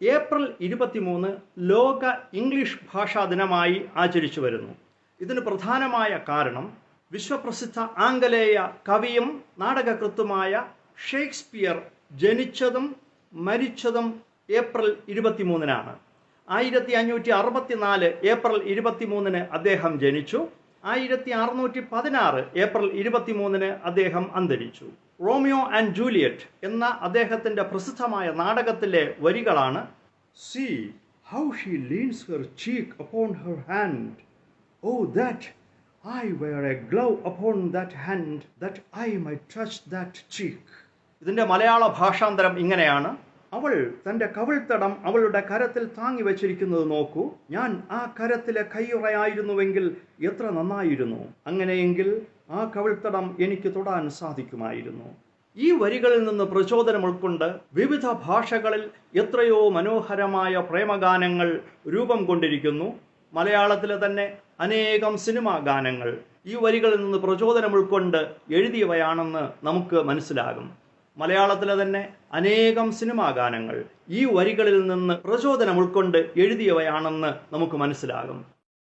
April 23 ലോക English ഭാഷാ ദിനമായി ആചരിച്ചു വരുന്നു. ഇതിന് പ്രധാനമായ കാരണം വിശ്വപ്രസിദ്ധ ആംഗലേയ കവിയും നാടകകൃത്തുമായ ഷേക്സ്പിയർ ജനിച്ചതും മരിച്ചതും ഏപ്രിൽ 23-നാണ്. 1564 ഏപ്രിൽ 23-ന് അദ്ദേഹം ജനിച്ചു. 1616 ഏപ്രിൽ 23-ന് അദ്ദേഹം അന്തരിച്ചു. റോമിയോ ആൻഡ് ജൂലിയറ്റ് എന്ന അദ്ദേഹത്തിൻ്റെ പ്രസിദ്ധമായ നാടകത്തിലെ വരികളാണ്: See how she leans her cheek upon her hand. Oh, that I wear a glove upon that hand, that I might touch that cheek. ഇതിൻ്റെ മലയാള ഭാഷാന്തരം ഇങ്ങനെയാണ്: അവൾ തൻ്റെ കവിൾത്തടം അവളുടെ കരത്തിൽ താങ്ങി വച്ചിരിക്കുന്നത് നോക്കൂ. ഞാൻ ആ കരത്തിലെ കയ്യുറയായിരുന്നുവെങ്കിൽ എത്ര നന്നായിരുന്നു. അങ്ങനെയെങ്കിൽ ആ കവിൾത്തടം എനിക്ക് തൊടാൻ സാധിക്കുമായിരുന്നു. ഈ വരികളിൽ നിന്ന് പ്രചോദനം ഉൾക്കൊണ്ട് വിവിധ ഭാഷകളിൽ എത്രയോ മനോഹരമായ പ്രേമഗാനങ്ങൾ രൂപം കൊണ്ടിരിക്കുന്നു. മലയാളത്തിലെ തന്നെ അനേകം സിനിമാ ഗാനങ്ങൾ ഈ വരികളിൽ നിന്ന് പ്രചോദനം ഉൾക്കൊണ്ട് എഴുതിയവയാണെന്ന് നമുക്ക് മനസ്സിലാകും. മലയാളത്തിലെ തന്നെ അനേകം സിനിമാ ഗാനങ്ങൾ ഈ വരികളിൽ നിന്ന് പ്രചോദനം ഉൾക്കൊണ്ട് എഴുതിയവയാണെന്ന് നമുക്ക് മനസ്സിലാകും.